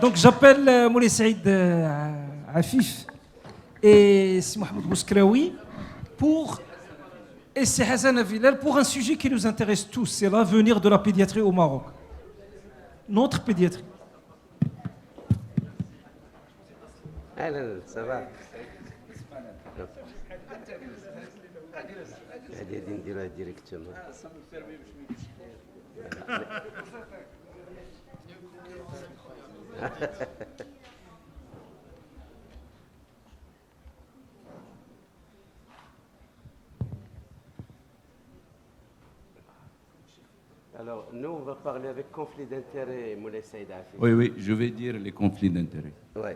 Donc j'appelle Moulay Saïd Afif et si Mohamed Bouskraoui pour et c'est Hassan Avilal pour un sujet qui nous intéresse tous, c'est l'avenir de la pédiatrie au Maroc. Notre pédiatrie. Ça va. directement. Alors, nous, on va parler avec conflit d'intérêt, Moulay Saïd Afif. Oui, je vais dire les conflits d'intérêt. Oui.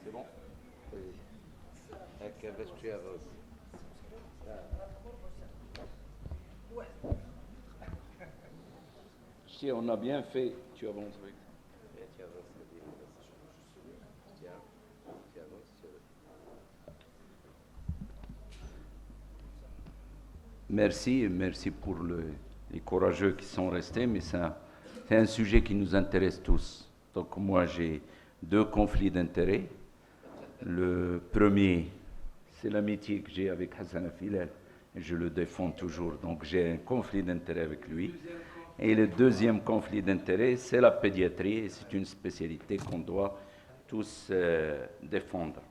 C'est bon? Oui. Tu avances. Si on a bien fait, tu avances, oui. Tu avances. Tu avances. Merci pour les courageux qui sont restés, mais c'est un sujet qui nous intéresse tous. Donc moi, j'ai 2 conflits d'intérêts. Le premier, c'est l'amitié que j'ai avec Hassan Afilal, et je le défends toujours. Donc j'ai un conflit d'intérêt avec lui. Et le deuxième conflit d'intérêt, c'est la pédiatrie, et c'est une spécialité qu'on doit tous défendre.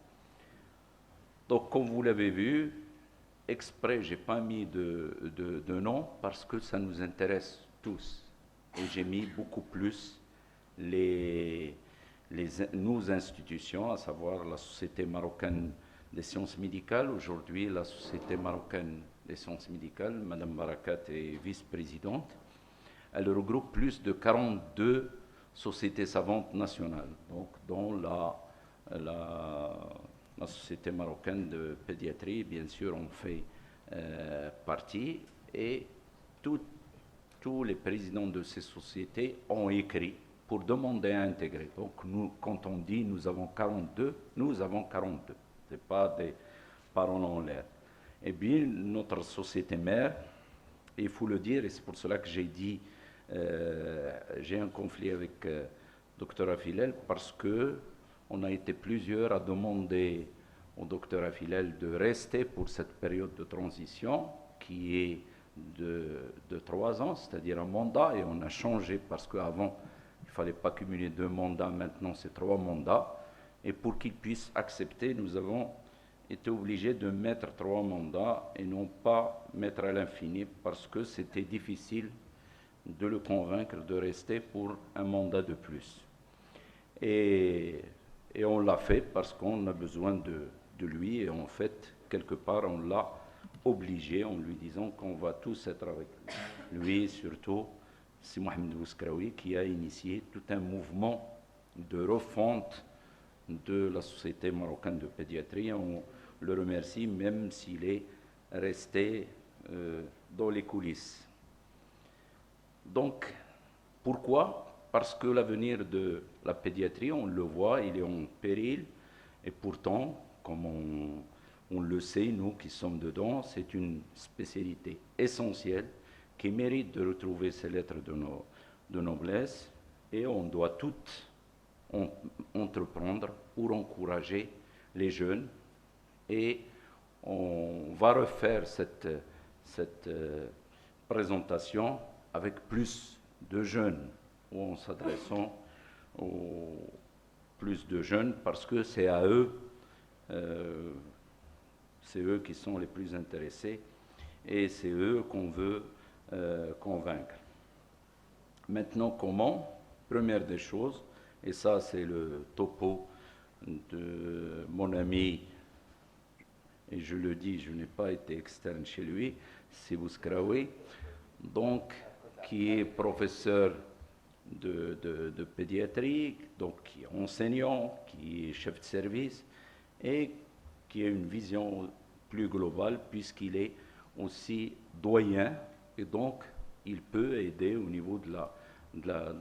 Donc comme vous l'avez vu, exprès, je n'ai pas mis de nom parce que ça nous intéresse tous. Et j'ai mis beaucoup plus nos institutions, à savoir la Société marocaine des sciences médicales. Aujourd'hui, la Société marocaine des sciences médicales, Mme Barakat est vice-présidente. Elle regroupe plus de 42 sociétés savantes nationales, donc dont la Société marocaine de pédiatrie, bien sûr, en fait partie, et tous les présidents de ces sociétés ont écrit pour demander à intégrer. Donc, nous, quand on dit nous avons 42, nous avons 42. Ce n'est pas des paroles en l'air. Et bien, notre société mère, il faut le dire, et c'est pour cela que j'ai dit, j'ai un conflit avec Dr Afilel, parce que on a été plusieurs à demander au docteur Afilel de rester pour cette période de transition qui est de 3 ans, c'est-à-dire un mandat, et on a changé parce qu'avant, il ne fallait pas cumuler 2 mandats, maintenant c'est 3 mandats. Et pour qu'il puisse accepter, nous avons été obligés de mettre 3 mandats et non pas mettre à l'infini parce que c'était difficile de le convaincre de rester pour un mandat de plus. Et on l'a fait parce qu'on a besoin de lui, et en fait, quelque part, on l'a obligé en lui disant qu'on va tous être avec lui. Lui, surtout, c'est Mohamed Bouskraoui qui a initié tout un mouvement de refonte de la Société marocaine de pédiatrie. On le remercie, même s'il est resté dans les coulisses. Donc, pourquoi ? Parce que l'avenir de la pédiatrie, on le voit, il est en péril, et pourtant, comme on le sait, nous qui sommes dedans, c'est une spécialité essentielle qui mérite de retrouver ses lettres de noblesse, et on doit toutes entreprendre pour encourager les jeunes, et on va refaire cette présentation avec plus de jeunes, ou en s'adressant aux plus de jeunes, parce que c'est à eux, c'est eux qui sont les plus intéressés, et c'est eux qu'on veut convaincre. Maintenant, comment ? Première des choses, et ça c'est le topo de mon ami, et je le dis, je n'ai pas été externe chez lui, c'est Bouskraoui, donc qui est professeur de pédiatrie, donc qui est enseignant, qui est chef de service, et qui a une vision plus globale puisqu'il est aussi doyen, et donc il peut aider au niveau de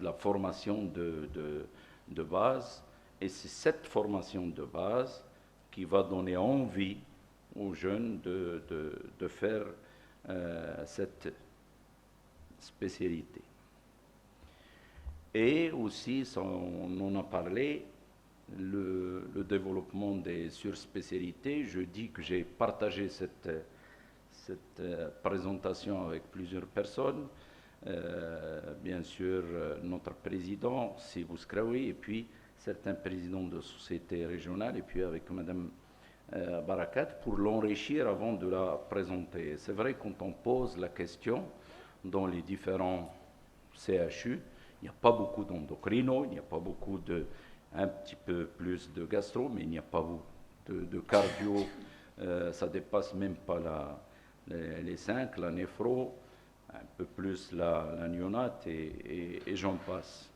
la formation de base, et c'est cette formation de base qui va donner envie aux jeunes de faire cette spécialité. Et aussi, on en a parlé, le développement des surspécialités. Je dis que j'ai partagé cette présentation avec plusieurs personnes. Bien sûr, notre président, Sibou Skraoui, et puis certains présidents de sociétés régionales, et puis avec Mme Barakat, pour l'enrichir avant de la présenter. C'est vrai, quand on pose la question dans les différents CHU, il n'y a pas beaucoup d'endocrino, il n'y a pas beaucoup un petit peu plus de gastro, mais il n'y a pas beaucoup de cardio, ça dépasse même pas les 5, la néphro, un peu plus la néonate et j'en passe.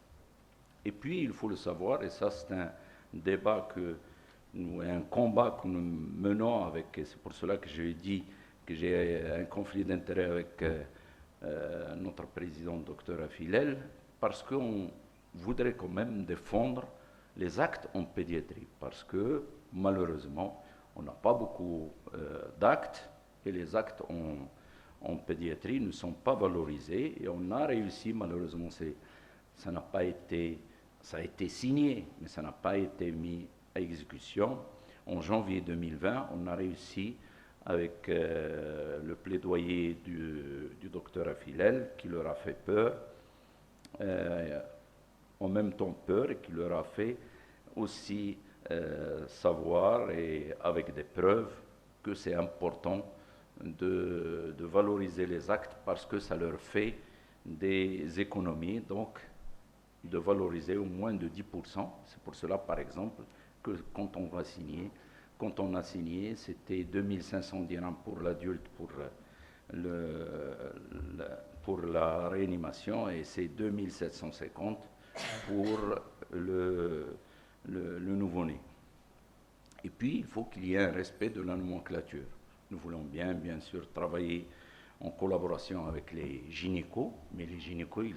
Et puis, il faut le savoir, et ça c'est un débat un combat que nous menons avec, et c'est pour cela que j'ai dit que j'ai un conflit d'intérêt avec notre président, Dr Afilel, parce qu'on voudrait quand même défendre les actes en pédiatrie, parce que malheureusement, on n'a pas beaucoup d'actes, et les actes en pédiatrie ne sont pas valorisés, et on a réussi, malheureusement, ça a été signé, mais ça n'a pas été mis à exécution. En janvier 2020, on a réussi avec le plaidoyer du docteur Afilel, qui leur a fait peur, en même temps peur, et qui leur a fait aussi savoir, et avec des preuves, que c'est important de valoriser les actes parce que ça leur fait des économies, donc de valoriser au moins de 10%. C'est pour cela, par exemple, que quand on a signé, c'était 2500 dirhams pour l'adulte pour la réanimation, et c'est 2750 pour le nouveau-né. Et puis, il faut qu'il y ait un respect de la nomenclature. Nous voulons bien sûr, travailler en collaboration avec les gynécos, mais les gynécos, il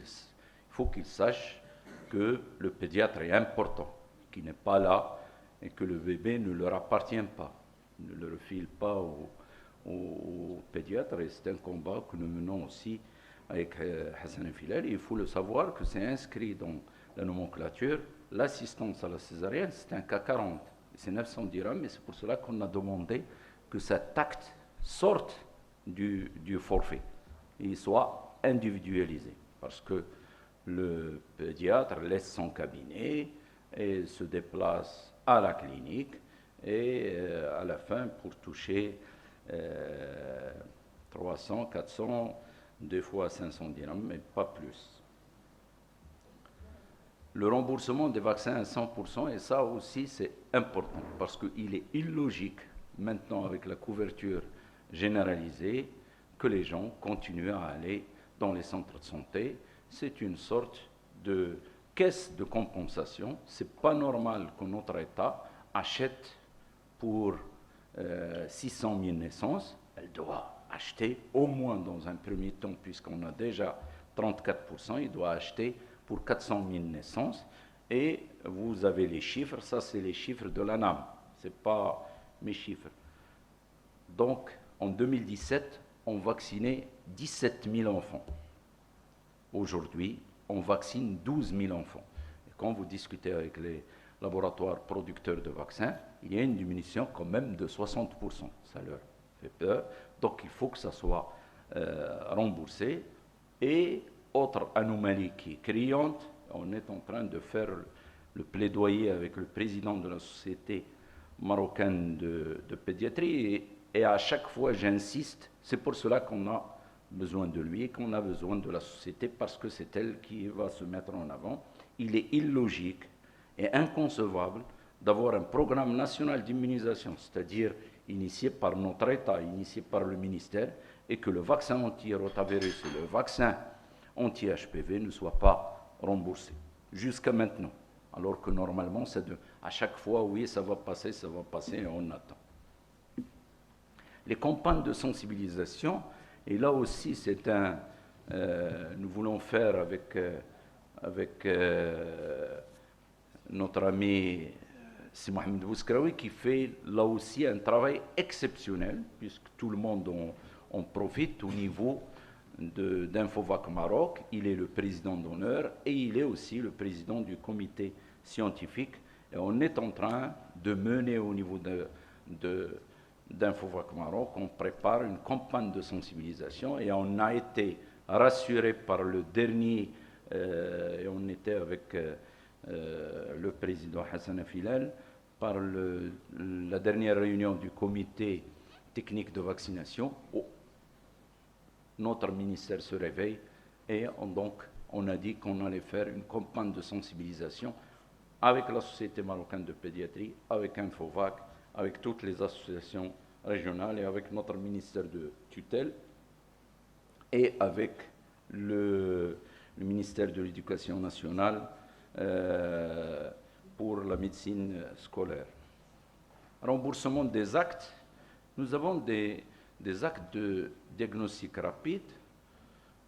faut qu'ils sachent que le pédiatre est important, qu'il n'est pas là et que le bébé ne leur appartient pas, ne le refile pas au pédiatre. Et c'est un combat que nous menons aussi avec Hassan Afilel. Il faut le savoir que c'est inscrit dans la nomenclature. L'assistance à la césarienne, c'est un cas 40. C'est 900 dirhams, et c'est pour cela qu'on a demandé que cet acte sorte du forfait et soit individualisé. Parce que le pédiatre laisse son cabinet et se déplace à la clinique, et à la fin, pour toucher 300, 400, des fois 500 dirhams, mais pas plus. Le remboursement des vaccins à 100%, et ça aussi c'est important, parce qu'il est illogique, maintenant avec la couverture généralisée, que les gens continuent à aller dans les centres de santé. C'est une sorte de caisse de compensation. Ce n'est pas normal que notre État achète pour 600 000 naissances. Elle doit acheter au moins dans un premier temps, puisqu'on a déjà 34%, il doit acheter pour 400 000 naissances, et vous avez les chiffres, ça c'est les chiffres de l'ANAM, ce n'est pas mes chiffres. Donc, en 2017, on vaccinait 17 000 enfants. Aujourd'hui, on vaccine 12 000 enfants. Et quand vous discutez avec les laboratoires producteurs de vaccins, il y a une diminution quand même de 60%. Ça leur fait peur. Donc, il faut que ça soit remboursé. Et autre anomalie qui est criante, on est en train de faire le plaidoyer avec le président de la Société marocaine de pédiatrie, et à chaque fois j'insiste, c'est pour cela qu'on a besoin de lui et qu'on a besoin de la société, parce que c'est elle qui va se mettre en avant. Il est illogique et inconcevable d'avoir un programme national d'immunisation, c'est-à-dire initié par notre État, initié par le ministère, et que le vaccin anti-rotavirus et le vaccin anti-HPV ne soient pas remboursés, jusqu'à maintenant. Alors que normalement, c'est à chaque fois, oui, ça va passer, et on attend. Les campagnes de sensibilisation, et là aussi, nous voulons faire avec notre ami c'est Mohamed Bouskraoui, qui fait là aussi un travail exceptionnel, puisque tout le monde en profite au niveau d'Infovac Maroc, il est le président d'honneur et il est aussi le président du comité scientifique. Et on est en train de mener au niveau d'Infovac Maroc, on prépare une campagne de sensibilisation et on a été rassuré par le dernier, et on était avec le président Hassan Filal, par la dernière réunion du comité technique de vaccination. Notre ministère se réveille et donc on a dit qu'on allait faire une campagne de sensibilisation avec la Société marocaine de pédiatrie, avec Infovac, avec toutes les associations régionales et avec notre ministère de tutelle et avec le ministère de l'Éducation nationale pour la médecine scolaire. Remboursement des actes. Nous avons des actes de diagnostic rapide,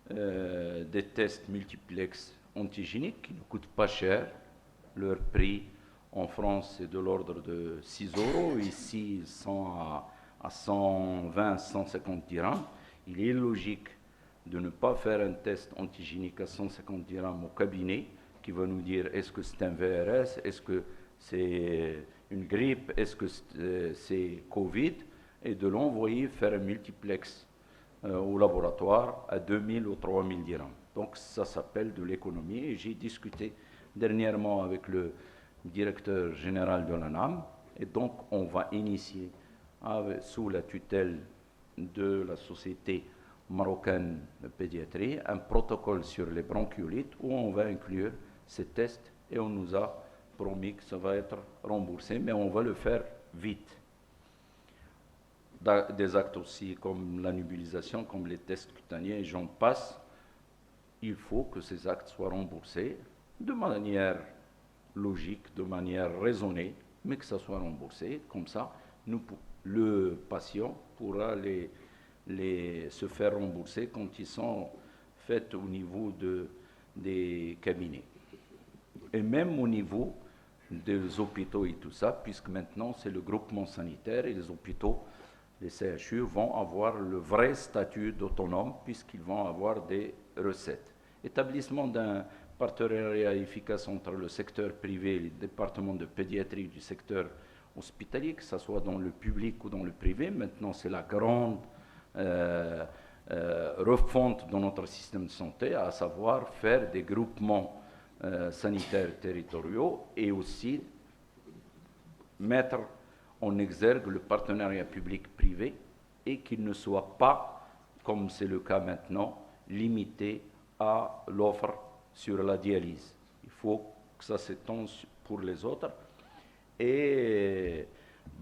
des tests multiplex antigéniques qui ne coûtent pas cher. Leur prix en France est de l'ordre de 6 €. Ici, ils sont à 120, 150 dirhams. Il est logique de ne pas faire un test antigénique à 150 dirhams au cabinet qui va nous dire est-ce que c'est un VRS, est-ce que c'est une grippe, est-ce que c'est Covid, et de l'envoyer faire un multiplex au laboratoire à 2000 ou 3000 dirhams. Donc ça s'appelle de l'économie. Et j'ai discuté dernièrement avec le directeur général de l'ANAM, et donc on va initier sous la tutelle de la Société marocaine de pédiatrie un protocole sur les bronchiolites où on va inclure ces tests et on nous a promis que ça va être remboursé, mais on va le faire vite. Des actes aussi comme la nubilisation, comme les tests cutanés, et j'en passe, il faut que ces actes soient remboursés de manière logique, de manière raisonnée, mais que ça soit remboursé. Comme ça, le patient pourra se faire rembourser quand ils sont faits au niveau des cabinets. Et même au niveau des hôpitaux et tout ça, puisque maintenant c'est le groupement sanitaire et les hôpitaux, les CHU vont avoir le vrai statut d'autonome puisqu'ils vont avoir des recettes. Établissement d'un partenariat efficace entre le secteur privé et les départements de pédiatrie du secteur hospitalier, que ce soit dans le public ou dans le privé. Maintenant, c'est la grande refonte dans notre système de santé, à savoir faire des groupements sanitaires territoriaux et aussi mettre en exergue le partenariat public-privé et qu'il ne soit pas, comme c'est le cas maintenant, limité à l'offre sur la dialyse. Il faut que ça s'étende pour les autres. Et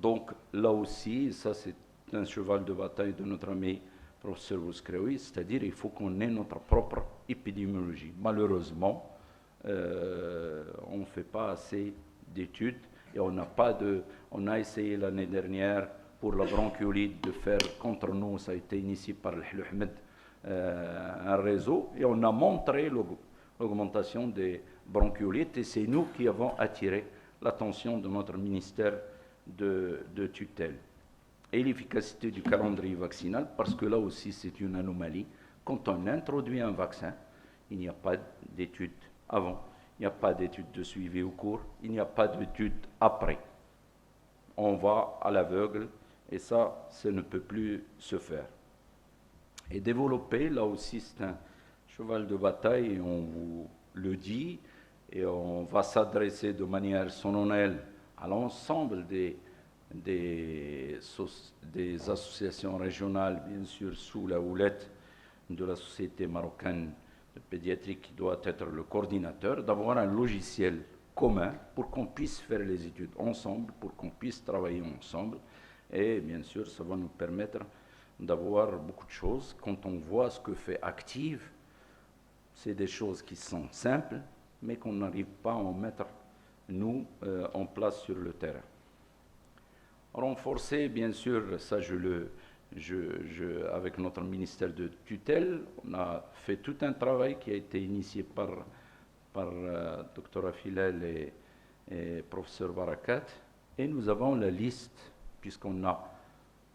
donc là aussi, ça c'est un cheval de bataille de notre ami professeur Bouskreoui, c'est-à-dire il faut qu'on ait notre propre épidémiologie. Malheureusement, on ne fait pas assez d'études et on a essayé l'année dernière pour la bronchiolite de faire contre nous, ça a été initié par le Ahmed, un réseau, et on a montré l'augmentation des bronchiolites et c'est nous qui avons attiré l'attention de notre ministère de tutelle. Et l'efficacité du calendrier vaccinal, parce que là aussi c'est une anomalie. Quand on introduit un vaccin, il n'y a pas d'études avant, il n'y a pas d'études de suivi au cours, il n'y a pas d'études après. On va à l'aveugle et ça ne peut plus se faire. Et développer, là aussi c'est un cheval de bataille, et on vous le dit, et on va s'adresser de manière solennelle à l'ensemble des associations régionales, bien sûr sous la houlette de la Société marocaine de pédiatrie qui doit être le coordinateur, d'avoir un logiciel commun pour qu'on puisse faire les études ensemble, pour qu'on puisse travailler ensemble. Et bien sûr, ça va nous permettre d'avoir beaucoup de choses. Quand on voit ce que fait Active, c'est des choses qui sont simples, mais qu'on n'arrive pas à en mettre, nous, en place sur le terrain. Renforcer, bien sûr, ça avec notre ministère de tutelle, on a fait tout un travail qui a été initié par Dr Filal et professeur Barakat, et nous avons la liste, puisqu'on a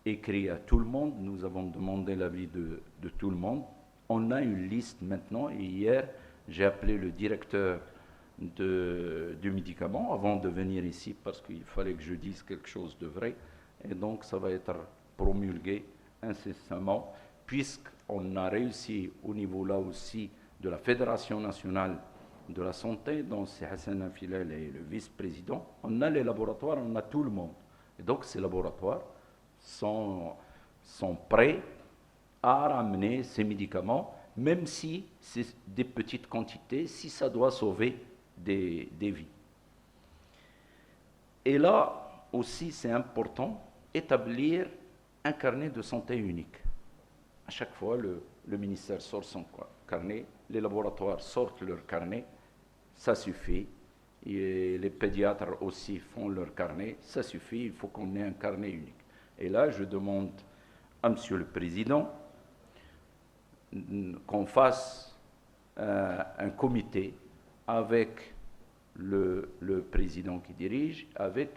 écrit à tout le monde, nous avons demandé l'avis de tout le monde, On a une liste maintenant, et hier, j'ai appelé le directeur du médicament avant de venir ici parce qu'il fallait que je dise quelque chose de vrai. Et donc, ça va être promulgué incessamment, puisqu'on a réussi au niveau là aussi de la Fédération nationale de la santé, dont c'est Hassan Filal est le vice-président. On a les laboratoires, on a tout le monde. Et donc, ces laboratoires sont prêts à ramener ces médicaments, même si c'est des petites quantités, si ça doit sauver des vies. Et là aussi, c'est important, établir un carnet de santé unique. À chaque fois, le ministère sort son carnet, les laboratoires sortent leur carnet, ça suffit. Et les pédiatres aussi font leur carnet, ça suffit, il faut qu'on ait un carnet unique. Et là, je demande à Monsieur le Président qu'on fasse un comité avec le président qui dirige, avec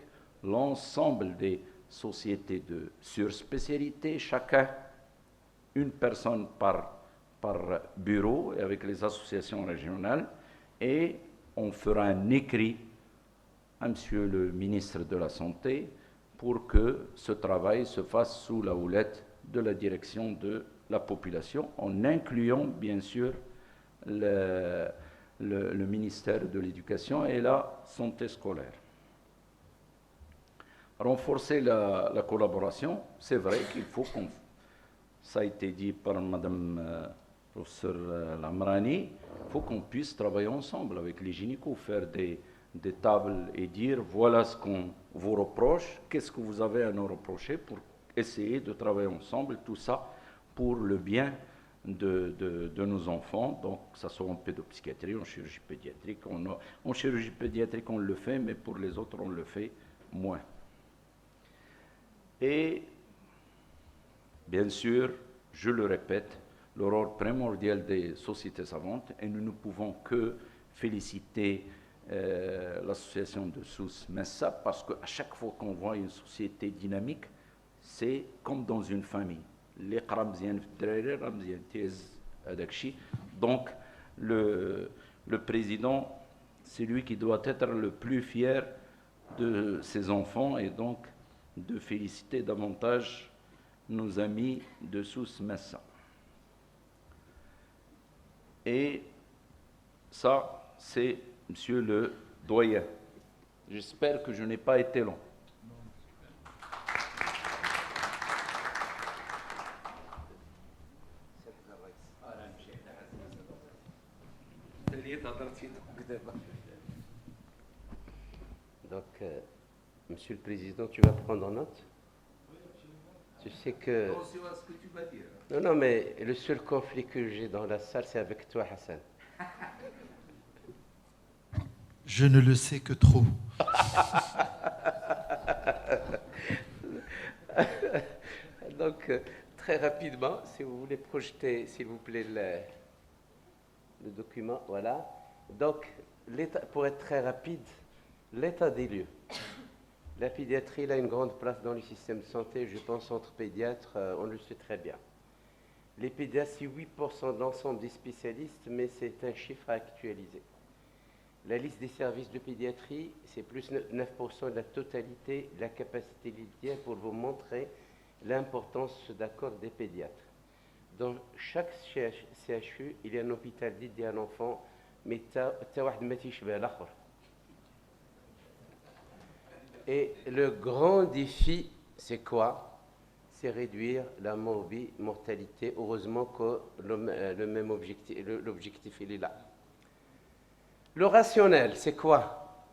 l'ensemble des sociétés de surspécialité, chacun une personne par bureau, et avec les associations régionales, et on fera un écrit à Monsieur le ministre de la Santé pour que ce travail se fasse sous la houlette de la direction de la population, en incluant bien sûr le ministère de l'Éducation et la santé scolaire. Renforcer la collaboration, c'est vrai qu'il faut qu'on... Ça a été dit par Madame professeur Lamrani, il faut qu'on puisse travailler ensemble avec les gynécos, faire des tables et dire voilà ce qu'on vous reproche, qu'est-ce que vous avez à nous reprocher pour essayer de travailler ensemble, tout ça pour le bien de nos enfants, donc que ce soit en pédopsychiatrie, en chirurgie pédiatrique. En chirurgie pédiatrique, on le fait, mais pour les autres, on le fait moins. Et bien sûr, je le répète, le rôle primordial des sociétés savantes, et nous ne pouvons que féliciter l'association de Souss Messa, parce qu'à chaque fois qu'on voit une société dynamique, c'est comme dans une famille. Donc, le président, c'est lui qui doit être le plus fier de ses enfants, et donc de féliciter davantage nos amis de Souss Messa. Et ça, c'est Monsieur le doyen. J'espère que je n'ai pas été long. Donc, Monsieur le Président, tu vas prendre note? Tu sais que... Non, mais le seul conflit que j'ai dans la salle, c'est avec toi, Hassan. Je ne le sais que trop. Donc, très rapidement, si vous voulez projeter, s'il vous plaît, le document, voilà. Donc, pour être très rapide, l'état des lieux. La pédiatrie elle a une grande place dans le système de santé, je pense entre pédiatres, on le sait très bien. Les pédiatres, c'est 8% de l'ensemble des spécialistes, mais c'est un chiffre à actualiser. La liste des services de pédiatrie, c'est plus 9% de la totalité de la capacité litière pour vous montrer l'importance d'accord des pédiatres. Dans chaque CHU, il y a un hôpital dédié à l'enfant, mais et le grand défi, c'est quoi? C'est réduire la mortalité. Heureusement que le même objectif, l'objectif, il est là. Le rationnel, c'est quoi?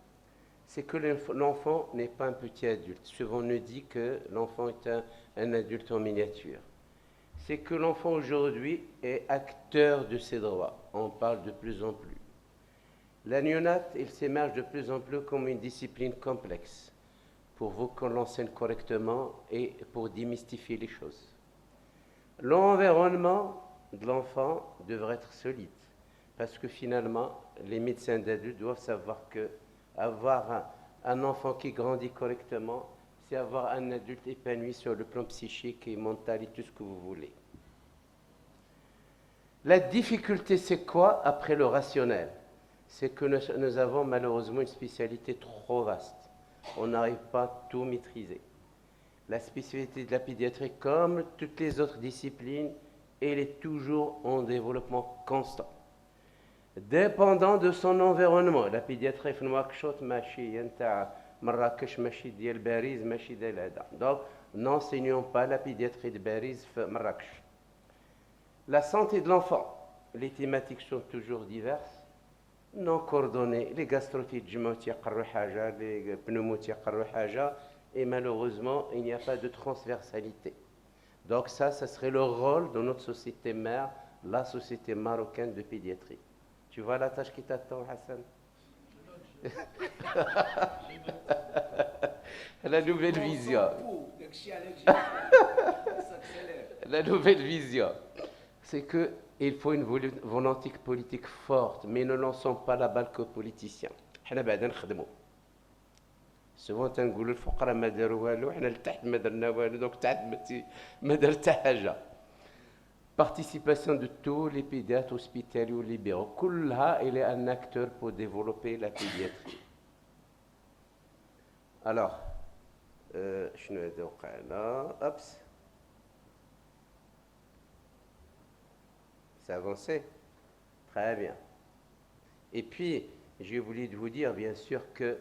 C'est que l'enfant n'est pas un petit adulte. Souvent, on nous dit que l'enfant est un adulte en miniature. C'est que l'enfant aujourd'hui est acteur de ses droits. On parle de plus en plus. La néonate, il s'émerge de plus en plus comme une discipline complexe pour vous qu'on l'enseigne correctement et pour démystifier les choses. L'environnement de l'enfant devrait être solide parce que finalement, les médecins d'adultes doivent savoir que avoir un enfant qui grandit correctement, c'est avoir un adulte épanoui sur le plan psychique et mental et tout ce que vous voulez. La difficulté, c'est quoi après le rationnel? C'est que nous avons malheureusement une spécialité trop vaste. On n'arrive pas à tout maîtriser. La spécialité de la pédiatrie, comme toutes les autres disciplines, elle est toujours en développement constant. Dépendant de son environnement. La pédiatrie في نواكشوط ماشي نتاع مراكش ماشي ديال باريس ماشي ديال هذا. Donc, n'enseignons pas la pédiatrie de Paris في مراكش. La santé de l'enfant. Les thématiques sont toujours diverses, non coordonnées. Les gastrotites يقروا حاجة, les pneumonies يقروا حاجة, et malheureusement, il n'y a pas de transversalité. Donc ça serait le rôle de notre société mère, la société marocaine de pédiatrie. Tu vois la tâche qui t'attend, Hassan? La nouvelle vision. La nouvelle vision, c'est qu'il faut une volonté politique forte, mais ne lançons pas la balle qu'aux politiciens. حنا بعدا نخدموا. Souvent تنقولوا الفقراء ما داروا والو, حنا لتحت ما درنا والو, donc تحت ما دار حتى حاجة. Participation de tous les pédiatres hospitaliers ou libéraux. كلها il est un acteur pour développer la pédiatrie. Alors, شنو هذا وقع هنا؟ Oups. C'est avancé. Très bien. Et puis, j'ai oublié de vous dire, bien sûr, que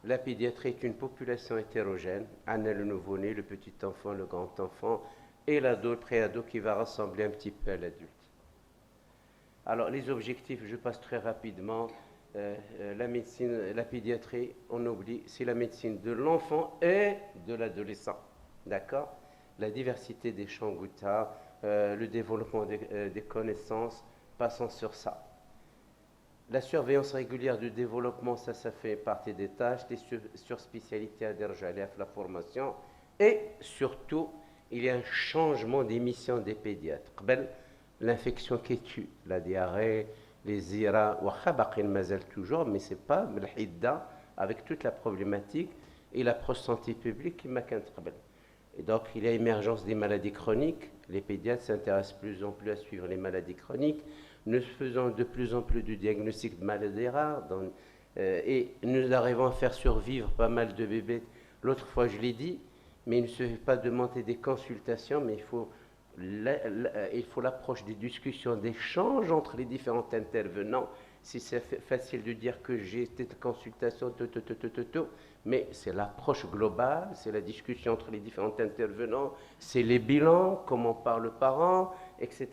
la pédiatrie est une population hétérogène. On a le nouveau-né, le petit enfant, le grand enfant, et l'ado, le pré-ado qui va ressembler un petit peu à l'adulte. Alors, les objectifs, je passe très rapidement. La médecine, la pédiatrie, on oublie, c'est la médecine de l'enfant et de l'adolescent. D'accord? La diversité des champs Gouta, le développement des connaissances, passons sur ça. La surveillance régulière du développement, ça fait partie des tâches, les surspécialités à la formation, et surtout, il y a un changement des missions des pédiatres. L'infection qui tue, la diarrhée, les IRA, toujours, mais ce n'est pas l'hidda avec toute la problématique et l'approche santé publique qui m'a qu'un trouble. Et donc, il y a émergence des maladies chroniques. Les pédiatres s'intéressent de plus en plus à suivre les maladies chroniques. Nous faisons de plus en plus de diagnostics de maladies rares et nous arrivons à faire survivre pas mal de bébés. L'autre fois, je l'ai dit, mais il ne suffit pas de monter des consultations, mais il faut l'approche des discussions, d'échanges entre les différents intervenants. Si c'est facile de dire que j'ai été de consultation, mais c'est l'approche globale, c'est la discussion entre les différents intervenants, c'est les bilans, comment parle le parent, etc.,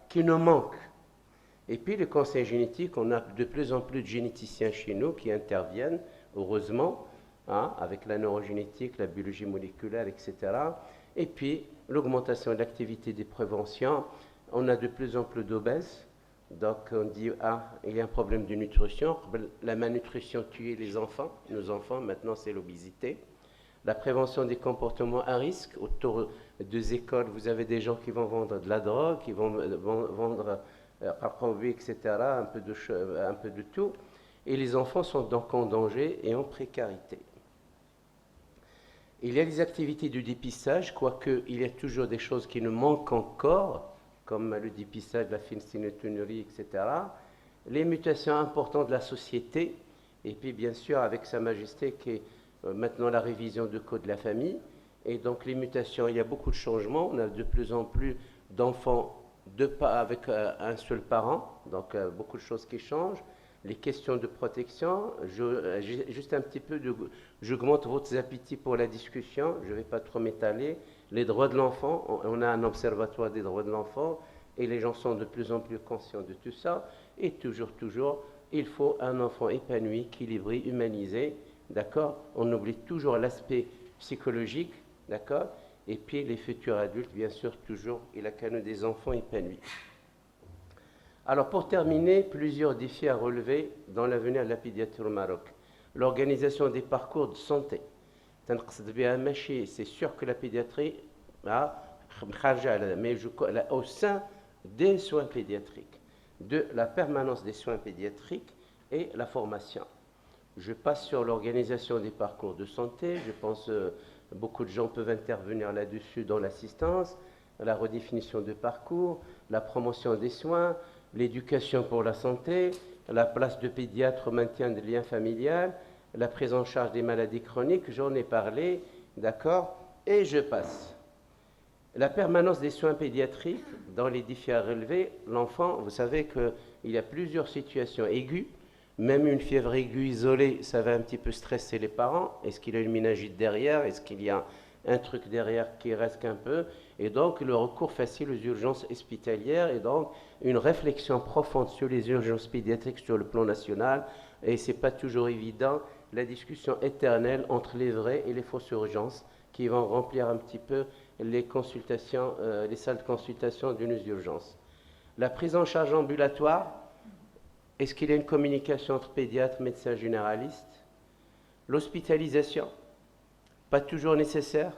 qui nous manquent. Et puis le conseil génétique, on a de plus en plus de généticiens chez nous qui interviennent, heureusement, avec la neurogénétique, la biologie moléculaire, etc. Et puis l'augmentation de l'activité des préventions, on a de plus en plus d'obèses. Donc on dit, il y a un problème de nutrition. La malnutrition tuait les enfants. Nos enfants, maintenant, c'est l'obésité. La prévention des comportements à risque. Autour des écoles, vous avez des gens qui vont vendre de la drogue, qui vont vendre etc., un peu de tout. Et les enfants sont donc en danger et en précarité. Il y a les activités de dépistage, quoique il y a toujours des choses qui nous manquent encore, comme le dépistage de la phénylcétoniurie, etc. Les mutations importantes de la société, et puis bien sûr avec Sa Majesté qui est maintenant la révision du Code de la famille. Et donc les mutations, il y a beaucoup de changements. On a de plus en plus d'enfants avec un seul parent, donc beaucoup de choses qui changent. Les questions de protection, juste un petit peu, j'augmente votre appétit pour la discussion, je ne vais pas trop m'étaler. Les droits de l'enfant, on a un observatoire des droits de l'enfant et les gens sont de plus en plus conscients de tout ça. Et toujours, il faut un enfant épanoui, équilibré, humanisé, d'accord? On oublie toujours l'aspect psychologique, d'accord? Et puis les futurs adultes, bien sûr, toujours, il a qu'à nous des enfants épanouis. Alors pour terminer, plusieurs défis à relever dans l'avenir de la pédiatrie au Maroc. L'organisation des parcours de santé. C'est sûr que la pédiatrie, mais au sein des soins pédiatriques, de la permanence des soins pédiatriques et la formation. Je passe sur l'organisation des parcours de santé. Je pense beaucoup de gens peuvent intervenir là-dessus dans l'assistance. la redéfinition de parcours, la promotion des soins, l'éducation pour la santé, la place de pédiatre au maintien des liens familiaux, la prise en charge des maladies chroniques, j'en ai parlé, d'accord, et je passe. La permanence des soins pédiatriques dans les défis à relever, l'enfant, vous savez qu'il y a plusieurs situations aiguës, même une fièvre aiguë isolée, ça va un petit peu stresser les parents. Est-ce qu'il y a une méningite derrière? Est-ce qu'il y a un truc derrière qui reste un peu? Et donc le recours facile aux urgences hospitalières et donc une réflexion profonde sur les urgences pédiatriques sur le plan national. Et ce n'est pas toujours évident, la discussion éternelle entre les vraies et les fausses urgences qui vont remplir un petit peu les consultations, les salles de consultation d'une urgence. La prise en charge ambulatoire, est-ce qu'il y a une communication entre pédiatres, médecins généralistes? L'hospitalisation, pas toujours nécessaire.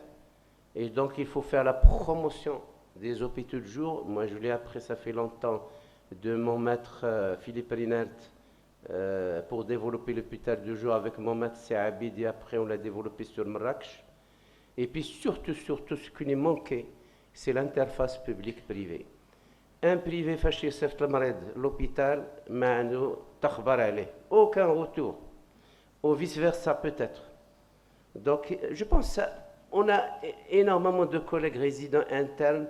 Et donc il faut faire la promotion des hôpitaux de jour. Moi je l'ai appris, ça fait longtemps, de mon maître Philippe Rinalt pour développer l'hôpital de jour avec mon maître Abidi. Après on l'a développé sur Marrakech. Et puis surtout, ce qui nous manquait, c'est l'interface publique-privée. Un privé fâché, l'hôpital, aucun retour. Ou vice-versa peut-être. Donc je pense qu'on a énormément de collègues résidents internes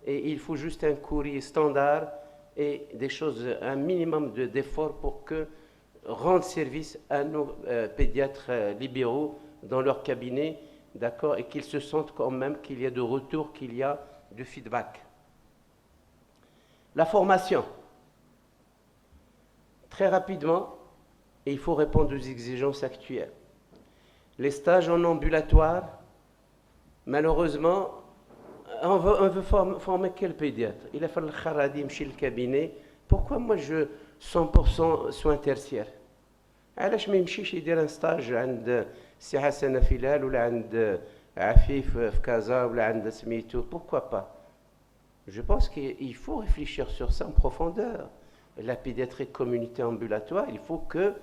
et il faut juste un courrier standard et des choses, un minimum d'efforts pour que rendre service à nos pédiatres libéraux dans leur cabinet, d'accord, et qu'ils se sentent quand même qu'il y a de retour, qu'il y a de feedback. La formation. Très rapidement, il faut répondre aux exigences actuelles. Les stages en ambulatoire, malheureusement, on veut former quel pédiatre? Il a fallu le cabinet. Pourquoi moi je 100% soins tertiaires? علاش ما يمشيش يدير ان ستاج عند سي حسن فلال ولا عند عفيف في كازا ولا عند سميتو؟ pourquoi pas? Je pense qu'il faut réfléchir sur ça en profondeur. La pédiatrie communautaire ambulatoire, il faut que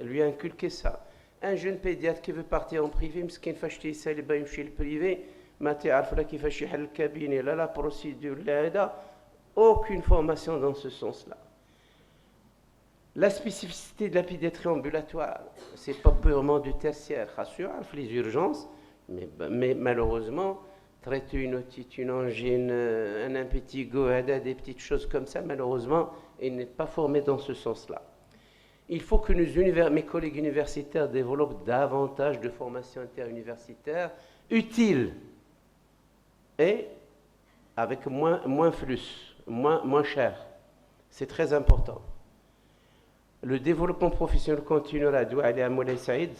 lui inculquer ça. Un jeune pédiatre qui veut partir en privé, مسكين فاش تيسال يبغي يمشي للبريفي ما تعرف لا كيفاش يحل الكابيني لا لا بروسيدور لا هذا. Aucune formation dans ce sens-là. La spécificité de la pédiatrie ambulatoire, ce n'est pas purement du tertiaire. Rassure, les urgences, mais malheureusement, traiter une otite, une angine, un impétigo, des petites choses comme ça, malheureusement, il n'est pas formé dans ce sens-là. Il faut que mes collègues universitaires développent davantage de formations interuniversitaires utiles et avec moins flux, moins cher. C'est très important. Le développement professionnel continuera doit aller à Moulay Saïd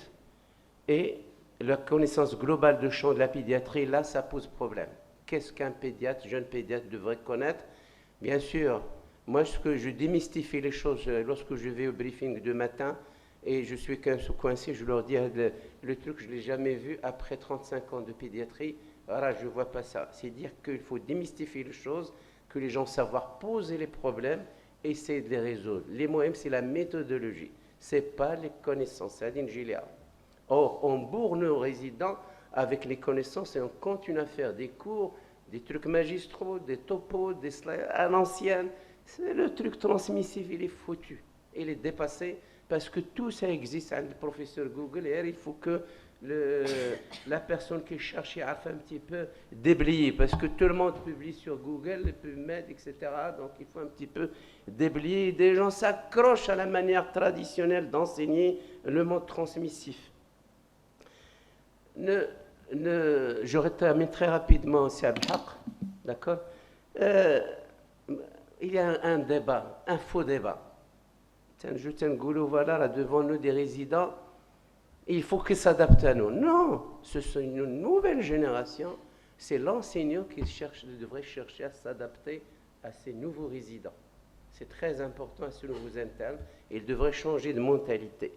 et la connaissance globale du champ de la pédiatrie, là, ça pose problème. Qu'est-ce qu'un pédiatre, jeune pédiatre devrait connaître? Bien sûr, moi, ce que je démystifie les choses lorsque je vais au briefing de matin et je suis coincé, je leur dis le truc, je ne l'ai jamais vu après 35 ans de pédiatrie. Voilà, je ne vois pas ça. C'est dire qu'il faut démystifier les choses, que les gens savoir poser les problèmes, essayer de les résoudre. Les moyens, c'est la méthodologie. Ce n'est pas les connaissances. C'est une giléa. Or, on bourre nos résidents avec les connaissances et on continue à faire des cours, des trucs magistraux, des topos, des slides à l'ancienne. C'est le truc transmissif, il est foutu. Il est dépassé parce que tout ça existe. Le professeur Google, et il faut que la personne qui cherche à faire un petit peu déblayer, parce que tout le monde publie sur Google, PubMed, etc. Donc il faut un petit peu déblayer. Des gens s'accrochent à la manière traditionnelle d'enseigner le mode transmissif. Je termine très rapidement aussi à Bhaq, d'accord? Il y a un débat, un faux débat. Je tiens voilà, là devant nous des résidents. Il faut qu'ils s'adaptent à nous. Non, ce sont une nouvelle génération. C'est l'enseignant qui devrait chercher à s'adapter à ces nouveaux résidents. C'est très important à ces nouveaux internes. Il devrait changer de mentalité.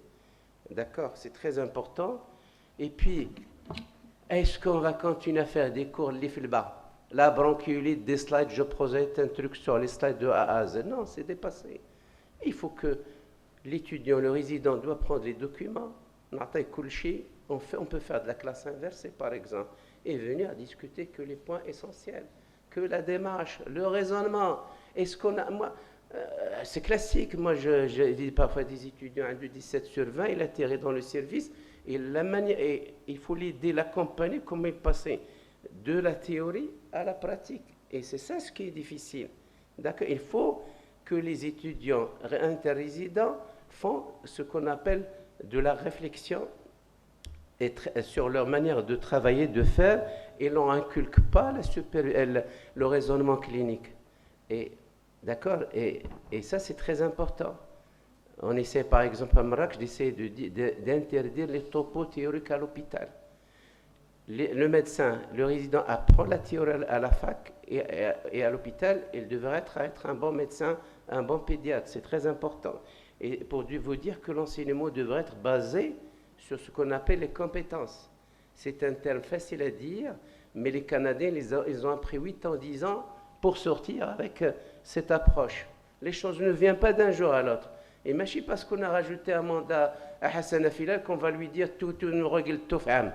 D'accord? C'est très important. Et puis, est-ce qu'on va continuer à faire des cours l'IFLBA? La bronchiolite, des slides, je projette un truc sur les slides de A à Z. Non, c'est dépassé. Il faut que l'étudiant, le résident doit prendre les documents. On peut faire de la classe inversée, par exemple, et venir à discuter que les points essentiels. que la démarche, le raisonnement. Est-ce qu'on a... Moi, c'est classique. Moi, je dis parfois des étudiants de 17 sur 20, il atterrit dans le service et, et il faut l'aider, l'accompagner, comment il passait de la théorie à la pratique. Et c'est ça ce qui est difficile. D'accord. Il faut que les étudiants interrésidents font ce qu'on appelle de la réflexion sur leur manière de travailler, de faire, et l'on inculque pas le raisonnement clinique. D'accord. Et ça, c'est très important. On essaie, par exemple, à Marrakech, d'interdire les topos théoriques à l'hôpital. Le médecin, le résident apprend la théorie à la fac et à l'hôpital, il devrait être un bon médecin, un bon pédiatre. C'est très important. Et pour vous dire que l'enseignement devrait être basé sur ce qu'on appelle les compétences. C'est un terme facile à dire, mais les Canadiens, ils ont appris 8 ans, 10 ans pour sortir avec cette approche. Les choses ne viennent pas d'un jour à l'autre. Et même parce qu'on a rajouté un mandat à Hassan Afilal qu'on va lui dire tout nous règle tout femme.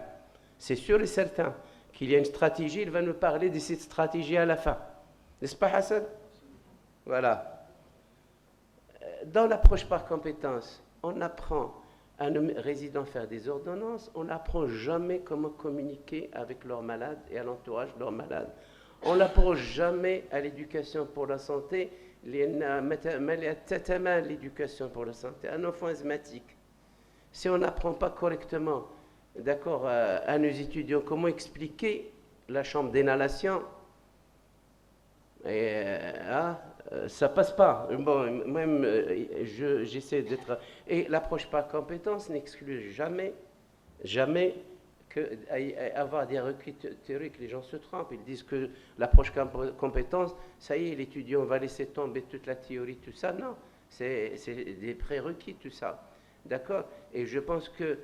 C'est sûr et certain qu'il y a une stratégie, il va nous parler de cette stratégie à la fin. N'est-ce pas, Hassan? Voilà. Dans l'approche par compétence, on apprend à un résident faire des ordonnances, on n'apprend jamais comment communiquer avec leurs malades et à l'entourage de leurs malades. On n'approche jamais à l'éducation pour la santé, l'éducation pour la santé, un enfant asthmatique. Si on n'apprend pas correctement, d'accord, à nos étudiants comment expliquer la chambre d'inhalation, ça passe pas. Bon, même j'essaie d'être. Et l'approche par compétence n'exclut jamais avoir des requis théoriques. Les gens se trompent. Ils disent que l'approche par compétence, ça y est, l'étudiant va laisser tomber toute la théorie, tout ça. Non, c'est des prérequis, tout ça. D'accord. Et je pense que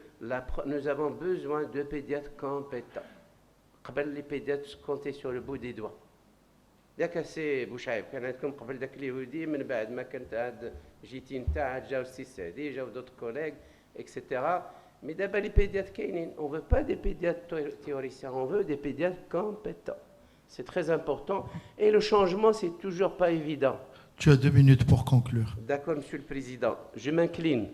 nous avons besoin de pédiatres compétents. Les pédiatres compter sur le bout des doigts. ياك سي بوشعيب كان عندكم قبل ذاك اليهودي من بعد ما كانت عاد جيتي نتاع جاو السي السعدي جاو دوت كوليغ اكسيتيرا مي دابا لي بيديات كاينين اون فو با دي بيديات تhéoriciens on veut des pédiatres compétents c'est très important et le changement c'est toujours pas évident. Tu as 2 minutes pour conclure. D'accord, monsieur le président, je m'incline.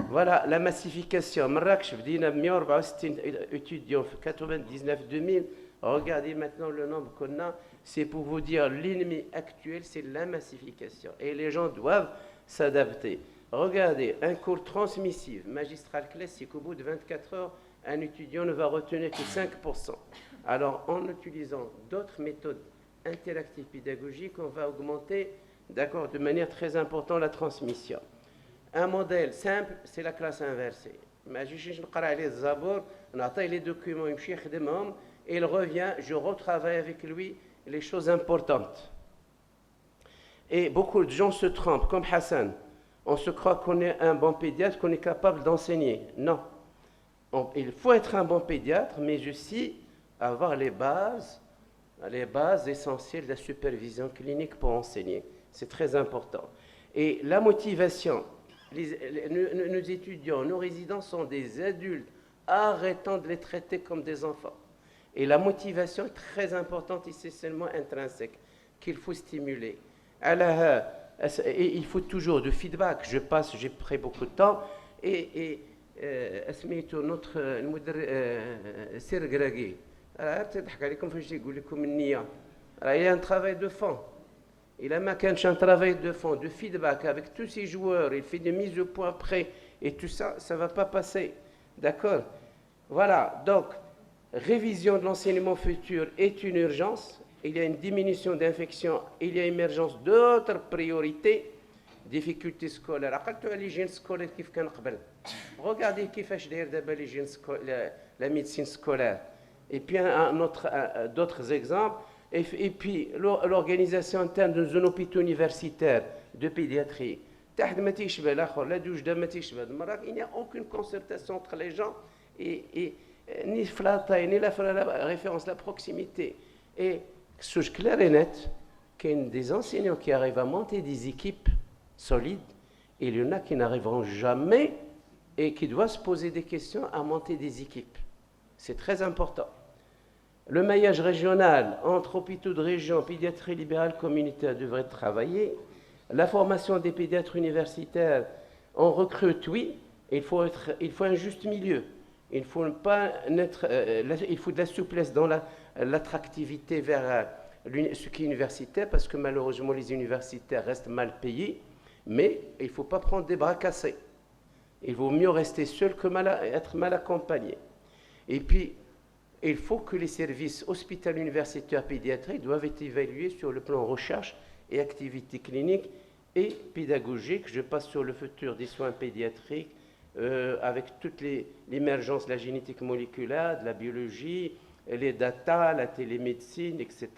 Voilà la massification. Marrakech بدينا ب 164 étudiants في 99 2000. Regardez maintenant le nombre qu'on a. C'est pour vous dire, l'ennemi actuel, c'est la massification. Et les gens doivent s'adapter. Regardez, un cours transmissif, magistral classique, au bout de 24 heures, un étudiant ne va retenir que 5%. Alors, en utilisant d'autres méthodes interactives pédagogiques, on va augmenter, d'accord, de manière très importante la transmission. Un modèle simple, c'est la classe inversée. Je نقرا عليه الزبور نعطيه les documents يمشي يخدمهم et il revient, je retravaille avec lui les choses importantes. Et beaucoup de gens se trompent, comme Hassan. On se croit qu'on est un bon pédiatre, qu'on est capable d'enseigner. Non. Il faut être un bon pédiatre, mais aussi avoir les bases essentielles de la supervision clinique pour enseigner. C'est très important. Et la motivation, nos étudiants, nos résidents sont des adultes. Arrêtons de les traiter comme des enfants. Et la motivation est très importante et c'est seulement intrinsèque qu'il faut stimuler. Et il faut toujours du feedback. J'ai pris beaucoup de temps et notre Sir Gragui. Il y a un travail de fond. Il a un travail de fond, de feedback avec tous ces joueurs. Il fait des mises au point près et tout ça, ça ne va pas passer. D'accord? Voilà, donc, révision de l'enseignement futur est une urgence. Il y a une diminution d'infection, il y a émergence d'autres priorités. Difficultés scolaires. l'hygiène scolaire كيف كان قبل. Regardez كيفاش داير دابا l'hygiène scolaire, la médecine scolaire. Et puis d'autres exemples. Et puis l'organisation interne de nos hôpitaux universitaires de pédiatrie. Il n'y a aucune concertation entre les gens et ni la référence, la proximité. Et ce qui est clair et net, qu'il y a des enseignants qui arrivent à monter des équipes solides, et il y en a qui n'arriveront jamais et qui doivent se poser des questions à monter des équipes. C'est très important. Le maillage régional entre hôpitaux de région, pédiatrie libérale communautaire devrait travailler. La formation des pédiatres universitaires, on recrute, oui. Il faut un juste milieu. Il faut de la souplesse dans l'attractivité vers ce qui est universitaire, parce que malheureusement les universitaires restent mal payés. Mais il ne faut pas prendre des bras cassés. Il vaut mieux rester seul que être mal accompagné. Et puis, il faut que les services hospitaliers universitaires pédiatriques doivent être évalués sur le plan recherche et activité clinique et pédagogique. Je passe sur le futur des soins pédiatriques avec toute l'émergence de la génétique moléculaire, de la biologie, les data, la télémédecine, etc.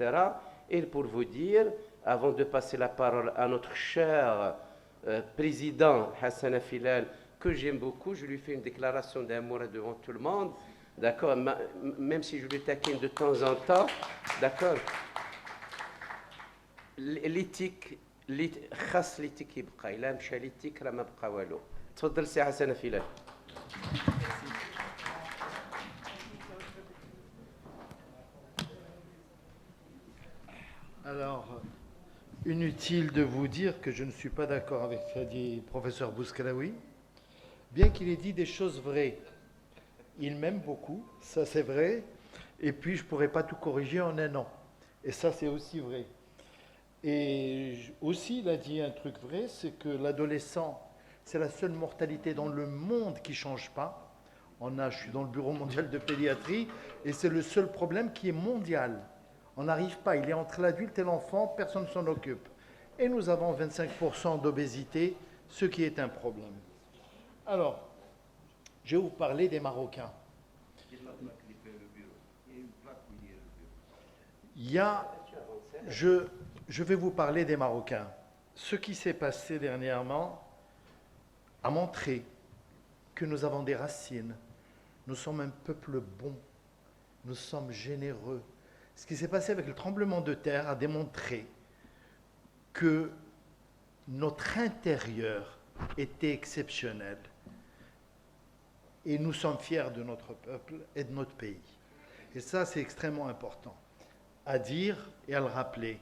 Et pour vous dire, avant de passer la parole à notre cher président Hassan Filal, que j'aime beaucoup, je lui fais une déclaration d'amour devant tout le monde. D'accord, même si je le taquine de temps en temps, d'accord. L'éthique, خاص l'éthique يبقى، إلا مشى l'éthique راه ما بقى والو. تفضل سي حسن فيلان. Alors, inutile de vous dire que je ne suis pas d'accord avec ce qu'a dit le professeur Bouskraoui, bien qu'il ait dit des choses vraies. Il m'aime beaucoup, ça c'est vrai, et puis je ne pourrais pas tout corriger en un an. Et ça c'est aussi vrai. Et aussi il a dit un truc vrai, c'est que l'adolescent, c'est la seule mortalité dans le monde qui ne change pas. Je suis dans le Bureau mondial de pédiatrie, et c'est le seul problème qui est mondial. On n'arrive pas, il est entre l'adulte et l'enfant, personne ne s'en occupe. Et nous avons 25% d'obésité, ce qui est un problème. Alors, je vais vous parler des Marocains. Je vais vous parler des Marocains. Ce qui s'est passé dernièrement a montré que nous avons des racines. Nous sommes un peuple bon. Nous sommes généreux. Ce qui s'est passé avec le tremblement de terre a démontré que notre intérieur était exceptionnel. Et nous sommes fiers de notre peuple et de notre pays. Et ça, c'est extrêmement important à dire et à le rappeler.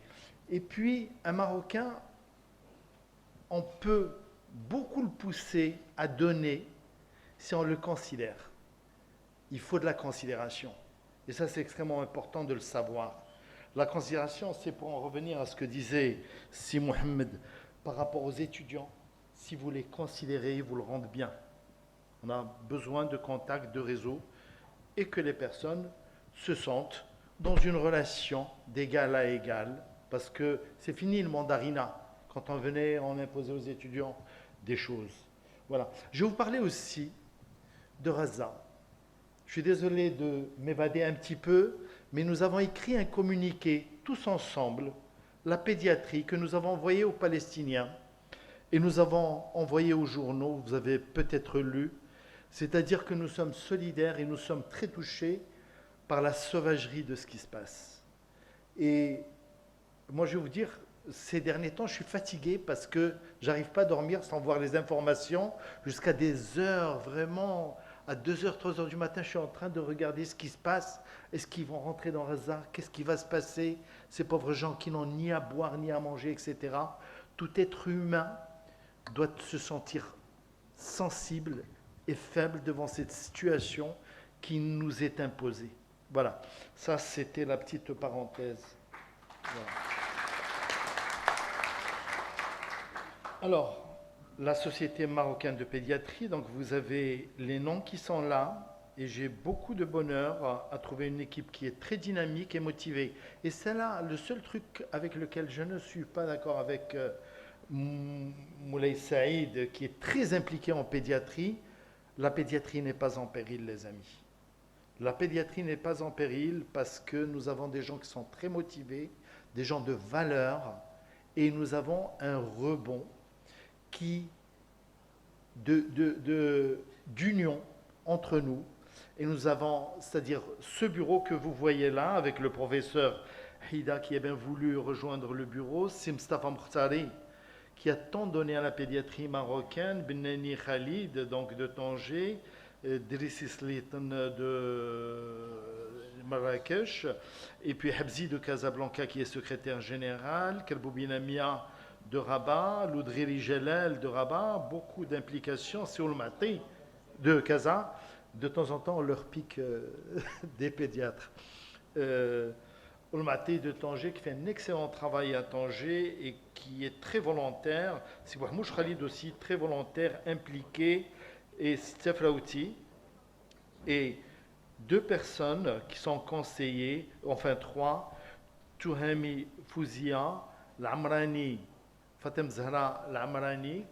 Et puis, un Marocain, on peut beaucoup le pousser à donner si on le considère. Il faut de la considération. Et ça, c'est extrêmement important de le savoir. La considération, c'est pour en revenir à ce que disait Si Mohamed par rapport aux étudiants. Si vous les considérez, vous le rendez bien. On a besoin de contacts, de réseaux, et que les personnes se sentent dans une relation d'égal à égal, parce que c'est fini le mandarinat. Quand on imposait aux étudiants des choses. Voilà. Je vais vous parler aussi de Raza. Je suis désolé de m'évader un petit peu, mais nous avons écrit un communiqué tous ensemble, la pédiatrie, que nous avons envoyé aux Palestiniens, et nous avons envoyé aux journaux, vous avez peut-être lu. C'est-à-dire que nous sommes solidaires et nous sommes très touchés par la sauvagerie de ce qui se passe. Et moi, je vais vous dire, ces derniers temps, je suis fatigué parce que je n'arrive pas à dormir sans voir les informations jusqu'à des heures, vraiment, à 2h, 3h du matin, je suis en train de regarder ce qui se passe. Est-ce qu'ils vont rentrer dans Gaza? Qu'est-ce qui va se passer? Ces pauvres gens qui n'ont ni à boire, ni à manger, etc. Tout être humain doit se sentir sensible et faible devant cette situation qui nous est imposée. Voilà, ça c'était la petite parenthèse. Voilà. Alors, la Société marocaine de pédiatrie, donc vous avez les noms qui sont là, et j'ai beaucoup de bonheur à trouver une équipe qui est très dynamique et motivée. Et c'est là le seul truc avec lequel je ne suis pas d'accord avec Moulay Saïd, qui est très impliqué en pédiatrie. La pédiatrie n'est pas en péril, les amis. La pédiatrie n'est pas en péril parce que nous avons des gens qui sont très motivés, des gens de valeur, et nous avons un rebond d'union entre nous. Et nous avons, c'est-à-dire ce bureau que vous voyez là, avec le professeur Hida qui a bien voulu rejoindre le bureau, c'est Mustafa Mkhtari, qui a tant donné à la pédiatrie marocaine, Benani Khalid, donc de Tanger, Drissi Slitan de Marrakech, et puis Habzi de Casablanca qui est secrétaire général, Kelboubina Mia de Rabat, Loudriri Jelal de Rabat, beaucoup d'implications. Sioulmati de Casa, de temps en temps on leur pique des pédiatres. Oulmati de Tanger qui fait un excellent travail à Tanger et qui est très volontaire. Sibouhmouch Khalid aussi très volontaire, impliqué, et Steph Raouti. Et 2 personnes qui sont conseillées, enfin 3, Touhami Fouzia, l'Amrani, Fatem Zahra l'Amrani,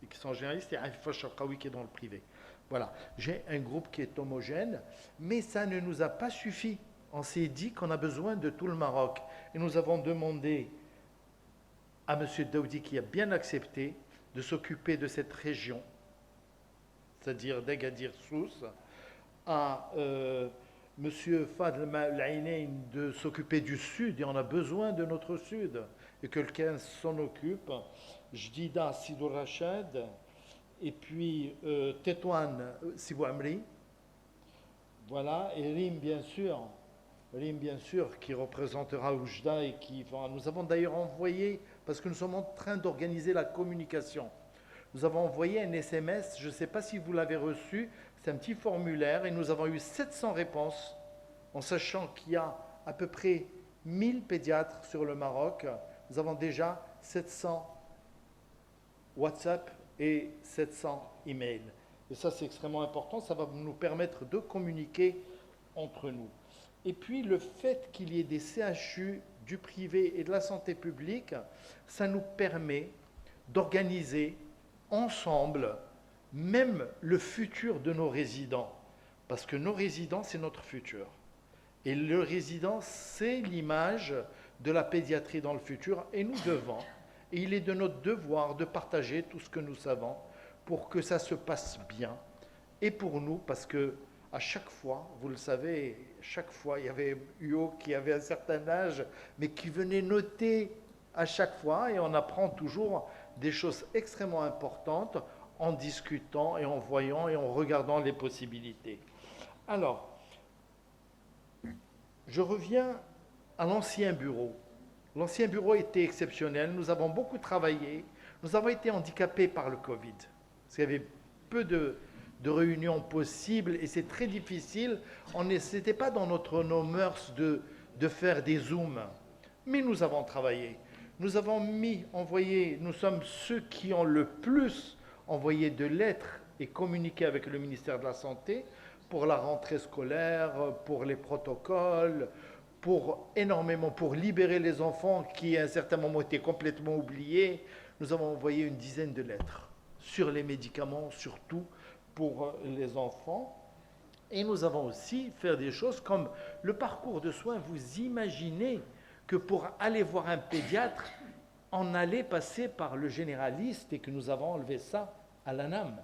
qui sont généralistes, et Afifa Sharqawi qui est dans le privé. Voilà, j'ai un groupe qui est homogène, mais ça ne nous a pas suffi. On s'est dit qu'on a besoin de tout le Maroc. Et nous avons demandé à M. Daoudi, qui a bien accepté, de s'occuper de cette région, c'est-à-dire d'Agadir-Sousse, à M. Fadl Ma'laïnain de s'occuper du sud, et on a besoin de notre sud, et que quelqu'un s'en occupe. Jdida Sidou Rachad, et puis Tétouane Sibou Amri, voilà, et Rim bien sûr, qui représentera Oujda et qui va. Nous avons d'ailleurs envoyé, parce que nous sommes en train d'organiser la communication, nous avons envoyé un SMS, je ne sais pas si vous l'avez reçu, c'est un petit formulaire, et nous avons eu 700 réponses, en sachant qu'il y a à peu près 1000 pédiatres sur le Maroc. Nous avons déjà 700 WhatsApp et 700 emails. Et ça, c'est extrêmement important, ça va nous permettre de communiquer entre nous. Et puis le fait qu'il y ait des CHU, du privé et de la santé publique, ça nous permet d'organiser ensemble même le futur de nos résidents. Parce que nos résidents, c'est notre futur. Et le résident, c'est l'image de la pédiatrie dans le futur. Et nous devons, et il est de notre devoir de partager tout ce que nous savons pour que ça se passe bien. Et pour nous, parce que à chaque fois, vous le savez, chaque fois, il y avait Hugo qui avait un certain âge, mais qui venait noter à chaque fois, et on apprend toujours des choses extrêmement importantes en discutant et en voyant et en regardant les possibilités. Alors, je reviens à l'ancien bureau. L'ancien bureau était exceptionnel, nous avons beaucoup travaillé, nous avons été handicapés par le Covid, parce qu'il y avait peu de réunions possibles et c'est très difficile. Ce n'était pas dans nos mœurs de faire des zooms, mais nous avons travaillé. Nous avons envoyé, nous sommes ceux qui ont le plus envoyé de lettres et communiqué avec le ministère de la Santé pour la rentrée scolaire, pour les protocoles, pour libérer les enfants qui à un certain moment étaient complètement oubliés. Nous avons envoyé une dizaine de lettres sur les médicaments, surtout pour les enfants. Et nous avons aussi fait des choses comme le parcours de soins. Vous imaginez que pour aller voir un pédiatre, on allait passer par le généraliste et que nous avons enlevé ça à l'ANAM.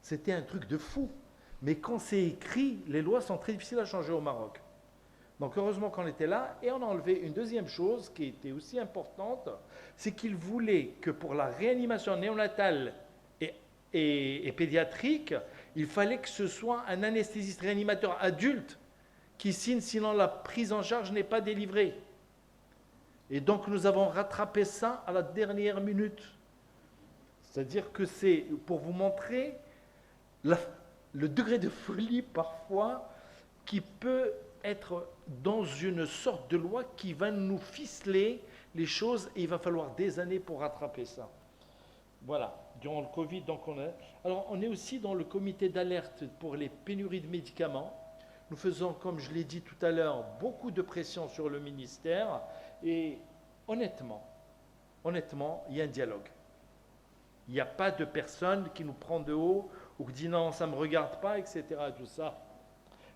C'était un truc de fou. Mais quand c'est écrit, les lois sont très difficiles à changer au Maroc. Donc heureusement qu'on était là, et on a enlevé une deuxième chose qui était aussi importante, c'est qu'ils voulaient que pour la réanimation néonatale et pédiatrique, il fallait que ce soit un anesthésiste réanimateur adulte qui signe, sinon la prise en charge n'est pas délivrée. Et donc nous avons rattrapé ça à la dernière minute. C'est-à-dire que c'est pour vous montrer le degré de folie parfois qui peut être dans une sorte de loi qui va nous ficeler les choses et il va falloir des années pour rattraper ça. Voilà, durant le Covid, donc alors on est aussi dans le comité d'alerte pour les pénuries de médicaments. Nous faisons, comme je l'ai dit tout à l'heure, beaucoup de pression sur le ministère et honnêtement, il y a un dialogue. Il n'y a pas de personne qui nous prend de haut ou qui dit non, ça ne me regarde pas, etc. Tout ça.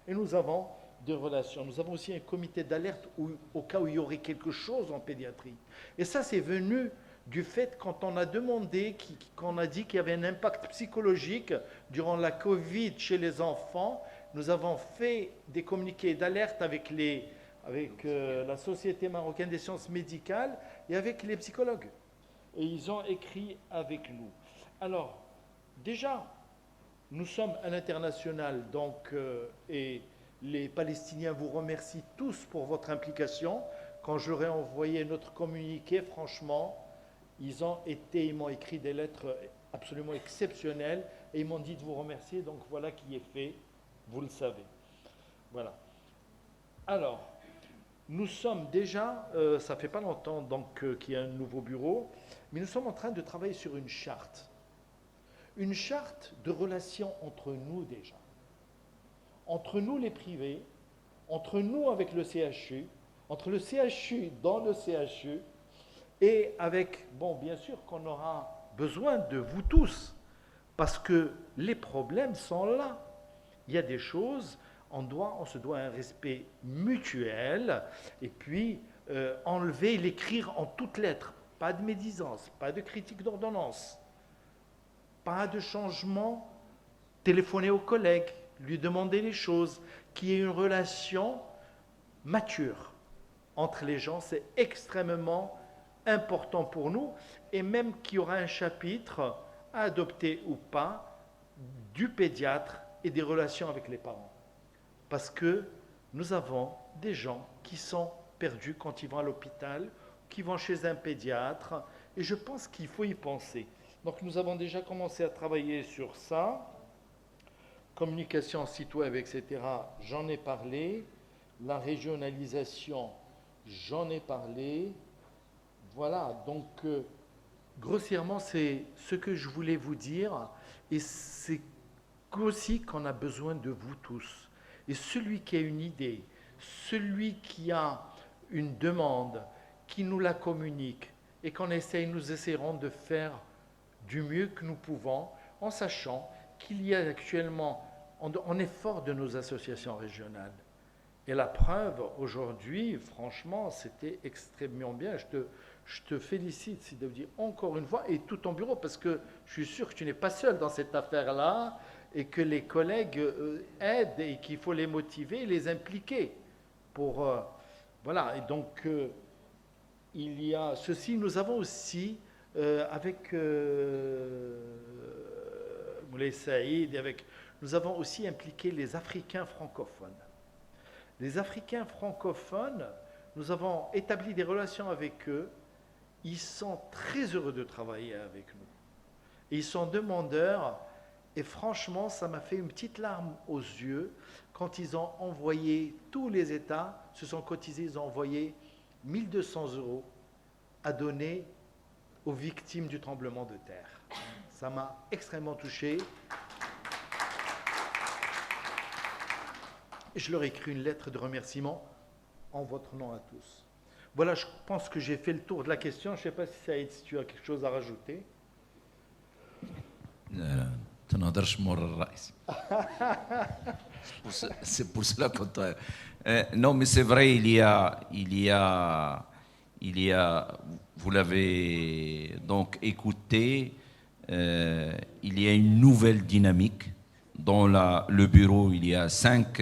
Et nous avons des relations. Nous avons aussi un comité d'alerte au cas où il y aurait quelque chose en pédiatrie. Et ça, c'est venu du fait quand on a demandé, qu'on a dit qu'il y avait un impact psychologique durant la Covid chez les enfants. Nous avons fait des communiqués d'alerte avec la Société marocaine des sciences médicales et avec les psychologues. Et ils ont écrit avec nous. Alors, déjà, nous sommes à l'international, donc, et Les Palestiniens vous remercient tous pour votre implication. Quand je leur ai envoyé notre communiqué, franchement, ils m'ont écrit des lettres absolument exceptionnelles et ils m'ont dit de vous remercier. Donc voilà qui est fait, vous le savez. Voilà. Alors, nous sommes déjà, ça fait pas longtemps donc qu'il y a un nouveau bureau, mais nous sommes en train de travailler sur une charte. Une charte de relations entre nous déjà. Entre nous les privés, entre nous avec le CHU, entre le CHU dans le CHU, et avec, bon, bien sûr qu'on aura besoin de vous tous, parce que les problèmes sont là. Il y a des choses, on se doit un respect mutuel, et puis enlever, l'écrire en toutes lettres. Pas de médisance, pas de critique d'ordonnance, pas de changement, téléphoner aux collègues, lui demander les choses, qu'il y ait une relation mature entre les gens, c'est extrêmement important pour nous, et même qu'il y aura un chapitre à adopter ou pas du pédiatre et des relations avec les parents. Parce que nous avons des gens qui sont perdus quand ils vont à l'hôpital, qui vont chez un pédiatre, et je pense qu'il faut y penser. Donc nous avons déjà commencé à travailler sur ça. Communication, site web, etc., j'en ai parlé. La régionalisation, j'en ai parlé. Voilà, donc grossièrement, c'est ce que je voulais vous dire. Et c'est aussi qu'on a besoin de vous tous. Et celui qui a une idée, celui qui a une demande, qui nous la communique, et nous essayerons de faire du mieux que nous pouvons, en sachant qu'il y a actuellement, on est fort de nos associations régionales. Et la preuve, aujourd'hui, franchement, c'était extrêmement bien. Je te félicite, c'est de vous dire encore une fois, et tout ton bureau, parce que je suis sûr que tu n'es pas seul dans cette affaire-là, et que les collègues aident, et qu'il faut les motiver, et les impliquer. Voilà, et donc, il y a ceci. Nous avons aussi, avec Moulay Saïd, nous avons aussi impliqué les Africains francophones. Les Africains francophones, nous avons établi des relations avec eux. Ils sont très heureux de travailler avec nous. Et ils sont demandeurs. Et franchement, ça m'a fait une petite larme aux yeux quand ils ont envoyé, tous les États se sont cotisés, ils ont envoyé 1 200 € à donner aux victimes du tremblement de terre. Ça m'a extrêmement touché. Je leur ai écrit une lettre de remerciement en votre nom à tous. Voilà, je pense que j'ai fait le tour de la question. Je ne sais pas si Saïd, si tu as quelque chose à rajouter. C'est pour cela que non, mais c'est vrai, il y a, vous l'avez donc écouté, il y a une nouvelle dynamique. Dans le bureau, il y a 5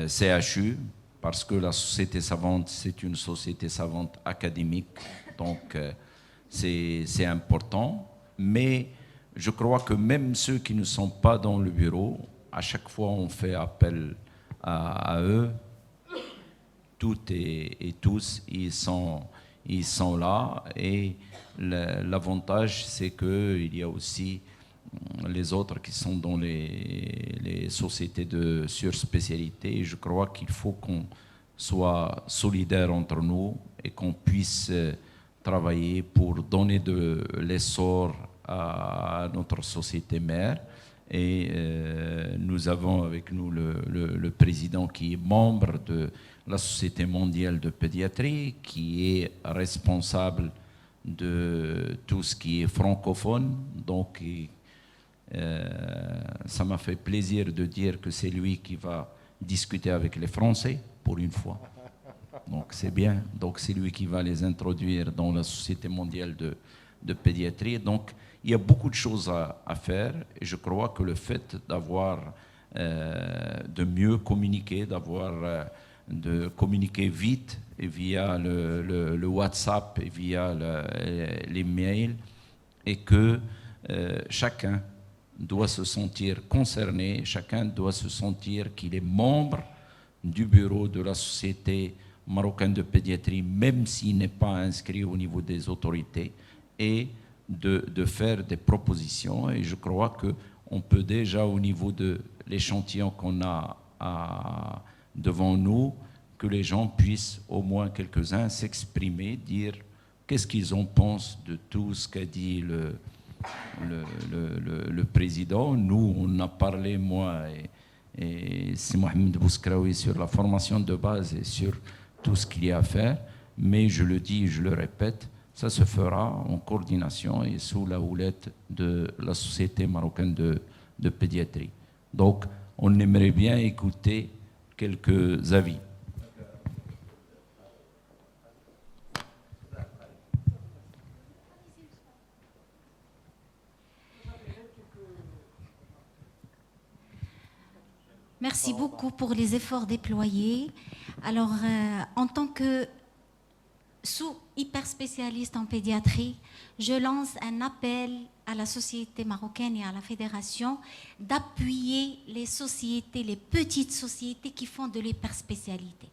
CHU, parce que la Société Savante, c'est une société savante académique, donc c'est important. Mais je crois que même ceux qui ne sont pas dans le bureau, à chaque fois on fait appel à eux, toutes et tous, ils sont là. Et l'avantage, c'est qu'il y a aussi les autres qui sont dans les sociétés de surspécialité. Et je crois qu'il faut qu'on soit solidaires entre nous et qu'on puisse travailler pour donner de l'essor à notre société mère. Et nous avons avec nous le président qui est membre de la Société mondiale de pédiatrie, qui est responsable de tout ce qui est francophone. Donc, ça m'a fait plaisir de dire que c'est lui qui va discuter avec les Français pour une fois. Donc c'est bien. Donc c'est lui qui va les introduire dans la Société mondiale de pédiatrie. Donc il y a beaucoup de choses à faire. Et je crois que le fait d'avoir de mieux communiquer, de communiquer vite et via le WhatsApp et via les mails, et que chacun doit se sentir concerné, chacun doit se sentir qu'il est membre du bureau de la Société marocaine de pédiatrie, même s'il n'est pas inscrit au niveau des autorités, et de faire des propositions. Et je crois qu'on peut déjà, au niveau de l'échantillon qu'on a devant nous, que les gens puissent, au moins quelques-uns, s'exprimer, dire qu'est-ce qu'ils en pensent de tout ce qu'a dit le président. Nous, on a parlé, moi et c'est Mohamed Bouskraoui, sur la formation de base et sur tout ce qu'il y a à faire, mais je le dis, je le répète, ça se fera en coordination et sous la houlette de la Société marocaine de pédiatrie. Donc, on aimerait bien écouter quelques avis. Merci beaucoup pour les efforts déployés. Alors, en tant que sous-hyper spécialiste en pédiatrie, je lance un appel à la société marocaine et à la fédération d'appuyer les sociétés, les petites sociétés qui font de l'hyperspécialité.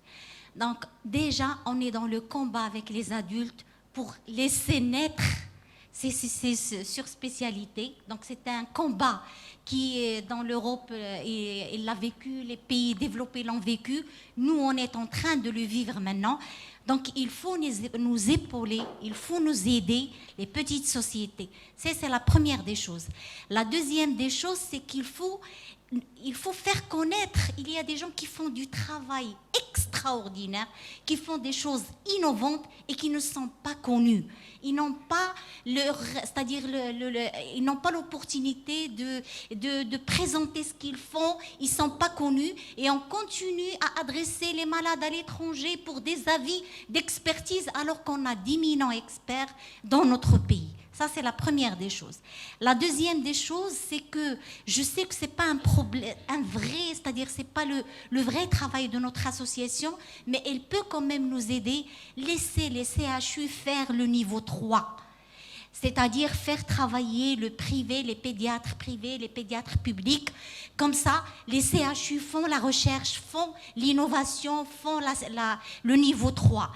Donc, déjà, on est dans le combat avec les adultes pour laisser naître ces surspécialités. Donc, c'est un combat qui est dans l'Europe, il l'a vécu, les pays développés l'ont vécu. Nous, on est en train de le vivre maintenant. Donc, il faut nous épauler, il faut nous aider, les petites sociétés. C'est la première des choses. La deuxième des choses, c'est qu'il faut faire connaître. Il y a des gens qui font du travail extraordinaire, qui font des choses innovantes et qui ne sont pas connus. Ils n'ont pas ils n'ont pas l'opportunité de présenter ce qu'ils font. Ils sont pas connus et on continue à adresser les malades à l'étranger pour des avis d'expertise alors qu'on a 10 000 experts dans notre pays. Ça, c'est la première des choses. La deuxième des choses, c'est que je sais que ce n'est pas un problème, c'est-à-dire ce n'est pas le vrai travail de notre association, mais elle peut quand même nous aider, laisser les CHU faire le niveau 3. C'est-à-dire faire travailler le privé, les pédiatres privés, les pédiatres publics. Comme ça, les CHU font la recherche, font l'innovation, font le niveau 3.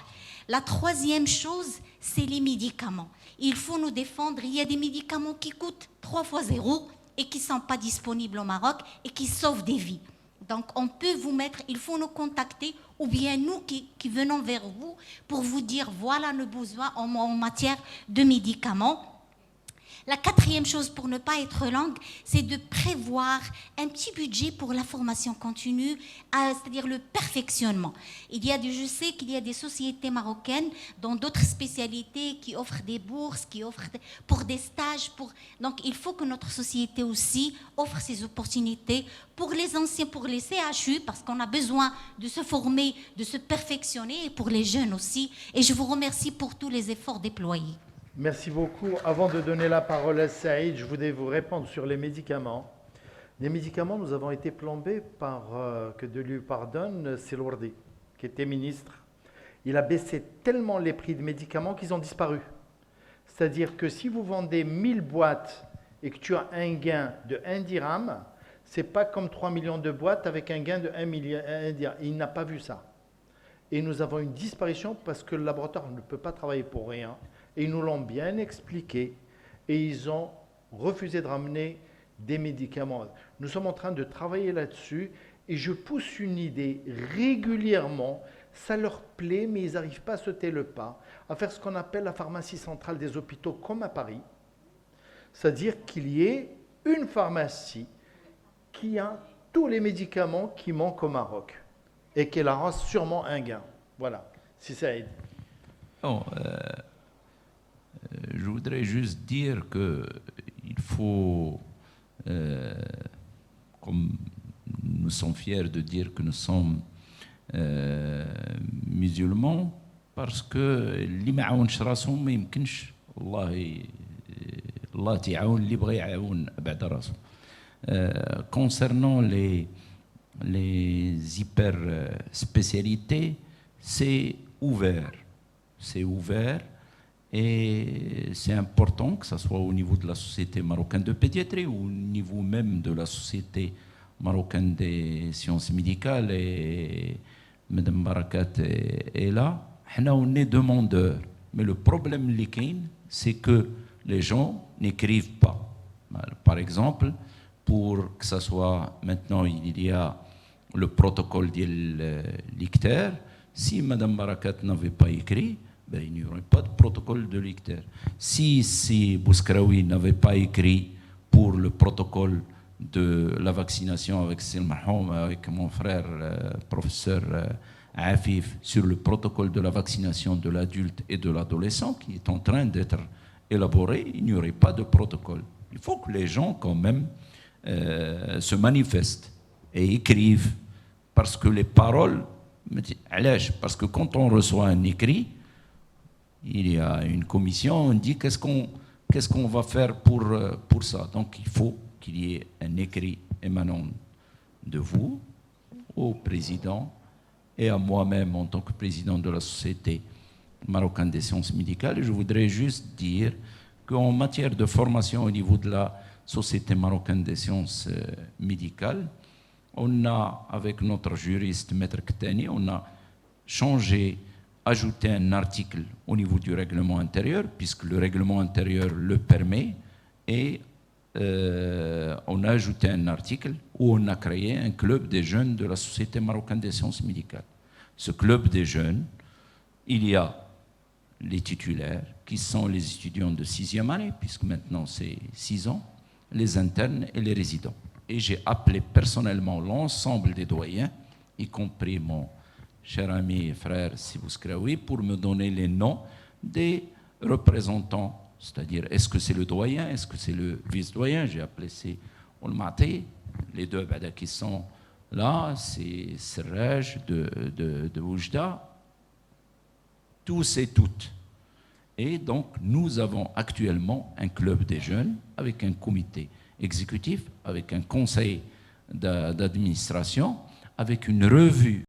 La troisième chose, c'est les médicaments. Il faut nous défendre. Il y a des médicaments qui coûtent 3 fois 0 et qui ne sont pas disponibles au Maroc et qui sauvent des vies. Donc, on peut vous mettre, il faut nous contacter ou bien nous qui venons vers vous pour vous dire voilà nos besoins en matière de médicaments. La quatrième chose, pour ne pas être longue, c'est de prévoir un petit budget pour la formation continue, c'est-à-dire le perfectionnement. Je sais qu'il y a des sociétés marocaines dans d'autres spécialités qui offrent des bourses, qui offrent pour des stages. Donc, il faut que notre société aussi offre ces opportunités pour les anciens, pour les CHU, parce qu'on a besoin de se former, de se perfectionner, et pour les jeunes aussi. Et je vous remercie pour tous les efforts déployés. Merci beaucoup. Avant de donner la parole à Saïd, je voudrais vous répondre sur les médicaments. Les médicaments, nous avons été plombés par, que Dieu lui pardonne, Selourdi, qui était ministre. Il a baissé tellement les prix de médicaments qu'ils ont disparu. C'est-à-dire que si vous vendez 1000 boîtes et que tu as un gain de 1 dirham, ce n'est pas comme 3 millions de boîtes avec un gain de 1 dirham. Il n'a pas vu ça. Et nous avons une disparition parce que le laboratoire ne peut pas travailler pour rien. Et ils nous l'ont bien expliqué et ils ont refusé de ramener des médicaments. Nous sommes en train de travailler là-dessus et je pousse une idée régulièrement. Ça leur plaît, mais ils n'arrivent pas à sauter le pas, à faire ce qu'on appelle la pharmacie centrale des hôpitaux comme à Paris. C'est-à-dire qu'il y ait une pharmacie qui a tous les médicaments qui manquent au Maroc et qu'elle aura sûrement un gain. Voilà, si ça aide. Non, je voudrais juste dire qu'il faut, comme nous sommes fiers de dire que nous sommes musulmans, parce que اللي ما عاونش راسه ما يمكنش والله الله تعاون اللي بغى يعاون بعد راسه. Concernant les hyper spécialités, c'est ouvert. Et c'est important que ce soit au niveau de la Société marocaine de pédiatrie ou au niveau même de la Société marocaine des sciences médicales, et Mme Barakat est là. On est demandeurs. Mais le problème, c'est que les gens n'écrivent pas. Par exemple, pour que ce soit maintenant, il y a le protocole de l'ICTER. Si Mme Barakat n'avait pas écrit, ben, il n'y aurait pas de protocole de l'ICTER. Si Bouskraoui n'avait pas écrit pour le protocole de la vaccination avec Silmahoum, avec mon frère professeur Afif, sur le protocole de la vaccination de l'adulte et de l'adolescent qui est en train d'être élaboré, il n'y aurait pas de protocole. Il faut que les gens quand même se manifestent et écrivent, parce que les paroles, parce que quand on reçoit un écrit, il y a une commission, on dit qu'est-ce qu'on va faire pour ça. Donc il faut qu'il y ait un écrit émanant de vous, au président, et à moi-même en tant que président de la Société marocaine des sciences médicales. Et je voudrais juste dire qu'en matière de formation au niveau de la Société marocaine des sciences médicales, on a, avec notre juriste, Maître Ktani, on a changé, ajouté un article au niveau du règlement intérieur, puisque le règlement intérieur le permet, et on a ajouté un article où on a créé un club des jeunes de la Société marocaine des sciences médicales. Ce club des jeunes, il y a les titulaires, qui sont les étudiants de 6e année, puisque maintenant c'est 6 ans, les internes et les résidents. Et j'ai appelé personnellement l'ensemble des doyens, y compris mon cher ami et frère Sibous-Kraoui, pour me donner les noms des représentants, c'est-à-dire est-ce que c'est le doyen, est-ce que c'est le vice-doyen. J'ai appelé ces Olmati, les deux qui sont là, c'est Serraj de Oujda, tous et toutes. Et donc, nous avons actuellement un club des jeunes avec un comité exécutif, avec un conseil d'administration, avec une revue